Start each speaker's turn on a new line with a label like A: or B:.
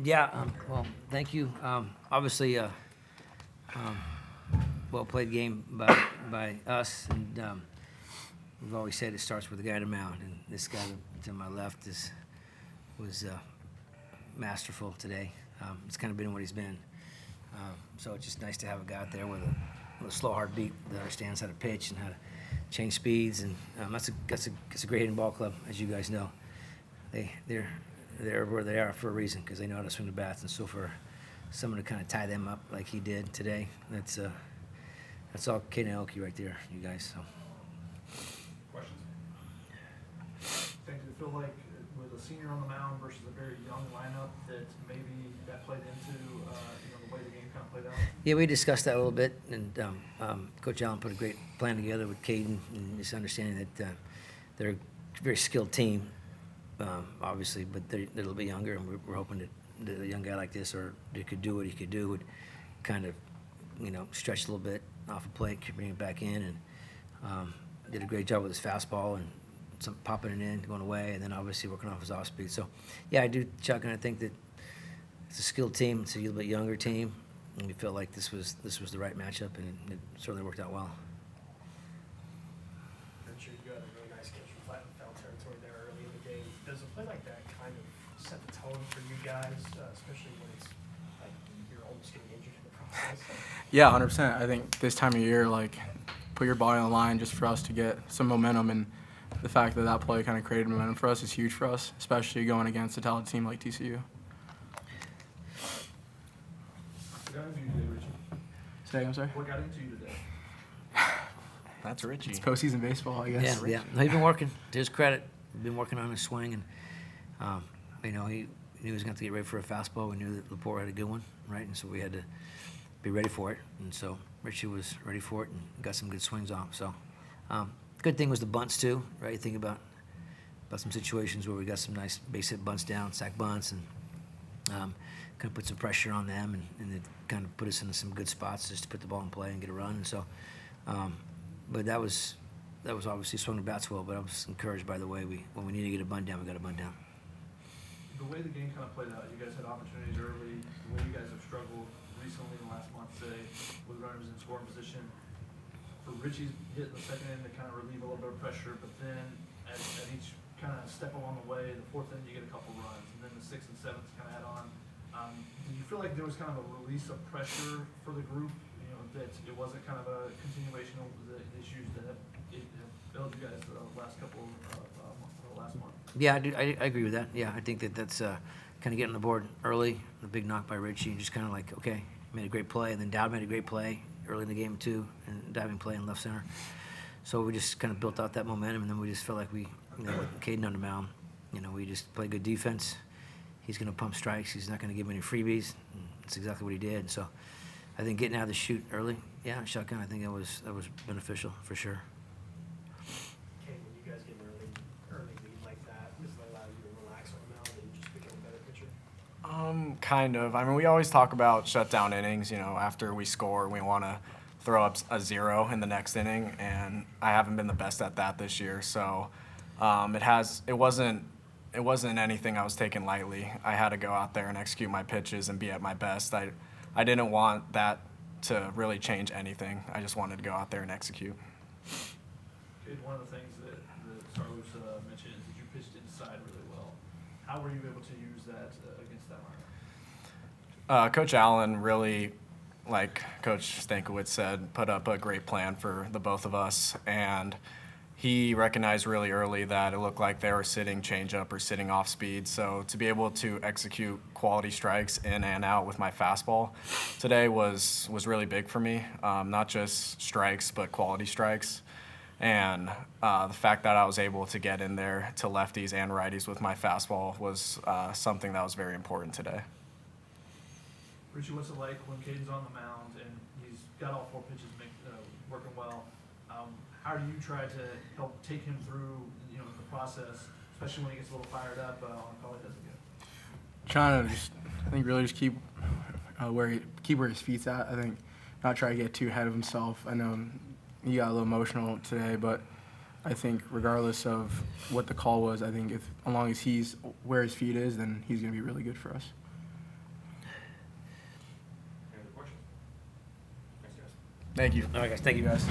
A: Yeah, well, thank you. Obviously, well-played game by us, and we've always said it starts with the guy to mound, and this guy to my left was masterful today. It's kind of been what he's been. So it's just nice to have a guy out there with a slow heartbeat that understands how to pitch and how to change speeds, and that's a great hitting ball club, as you guys know. They're where they are for a reason, because they know how to swing the bats, and so for someone to kind of tie them up like he did today, that's all Caden and Aoki right there, you guys. So.
B: Questions? Does it feel like with a senior on the mound versus a very young lineup that maybe that played into the way the game kind of played out?
A: Yeah, we discussed that a little bit, and Coach Allen put a great plan together with Caden, and just understanding that they're a very skilled team, obviously, but they're a little bit younger, and we're hoping that a young guy like this, or that could do what he could do, would kind of, stretch a little bit off a plate, bring it back in, and did a great job with his fastball and some popping it in, going away, and then obviously working off his off speed. So, yeah, I do, Chuck, and I think that it's a skilled team. It's a little bit younger team, and we felt like this was the right matchup, and it certainly worked out well.
C: I'm sure you got a really nice catch from flat and foul territory there early in the game. Does a play like that kind of set the tone for you guys, especially when it's like you're almost getting injured in the process?
D: Yeah, 100%. I think this time of year, put your body on the line just for us to get some momentum, and the fact that play kind of created momentum for us is huge for us, especially going against a talented team like TCU.
B: What got into you today, Richie?
D: Say, I'm sorry?
B: What got into you today?
D: That's Richie. It's postseason baseball, I guess.
A: Yeah. No, he's been working. To his credit, he's been working on his swing, and he knew he was going to have to get ready for a fastball. We knew that Laporte had a good one, right? And so we had to be ready for it. And so Richie was ready for it and got some good swings off. So good thing was the bunts too, right? You think about some situations where we got some nice base hit bunts down, sack bunts, and kind of put some pressure on them, and it kind of put us into some good spots just to put the ball in play and get a run. And so, but that was obviously swung the bats well. But I was encouraged by the way when we needed to get a bunt down, we got a bunt down.
B: The way the game kind of played out, you guys had opportunities early. The way you guys have struggled recently in the last month, say, with runners in scoring position. For Richie's hit in the second inning to kind of relieve a little bit of pressure, but then at each kind of step along the way, the fourth inning you get a couple runs, and then the sixth and seventh kind of add on. Did you feel like there was kind of a release of pressure for the group? That it wasn't kind of a continuation of the issues that have failed you guys the last couple of last month? Yeah,
A: I agree with that. Yeah, I think that's kind of getting on the board early. The big knock by Richie, and just kind of like, okay, made a great play, and then Dowd made a great play early in the game too, and diving play in left center. So we just kind of built out that momentum, and then we just felt like with Caden on the mound, we just play good defense. He's going to pump strikes. He's not going to give him any freebies. And that's exactly what he did. So I think getting out of the chute early, shotgun, I think that was beneficial for sure.
C: Okay, when you guys get an early lead like that, does it allow you to relax on the mound and just become a better pitcher?
D: Kind of. I mean, we always talk about shutdown innings. After we score, we want to throw up a 0 in the next inning, and I haven't been the best at that this year. So it wasn't anything I was taking lightly. I had to go out there and execute my pitches and be at my best. I didn't want that to really change anything. I just wanted to go out there and execute.
B: Okay, one of the things that Carlos mentioned is that you pitched inside really well. How were you able to use that against that lineup?
D: Coach Allen really, like Coach Stankiewicz said, put up a great plan for the both of us, and he recognized really early that it looked like they were sitting changeup or sitting off speed. So to be able to execute quality strikes in and out with my fastball today was really big for me. Not just strikes, but quality strikes. And the fact that I was able to get in there to lefties and righties with my fastball was something that was very important today.
B: Richie, what's it like when Caden's on the mound and he's got all 4 pitches working well? How do you try to help take him through, the process, especially when he gets a little fired up on a call he doesn't get?
D: Trying to really keep where his feet's at. I think not try to get too ahead of himself. I know he got a little emotional today, but I think regardless of what the call was, I think as long as he's where his feet is, then he's going to be really good for us. Thank you.
A: All right, guys. Thank you, guys.